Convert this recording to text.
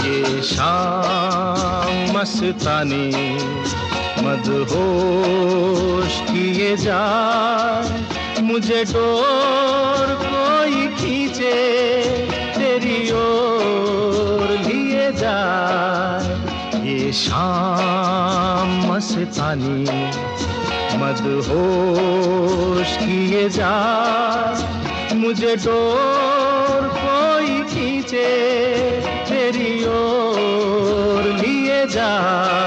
ये शाम मस्तानी मदहोश किए जाए, मुझे डोर कोई खींचे तेरी ओर लिए जाए। ये शाम मस्तानी मदहोश किए जाए, मुझे डोर कोई खींचे तेरी ओर लिए जाए।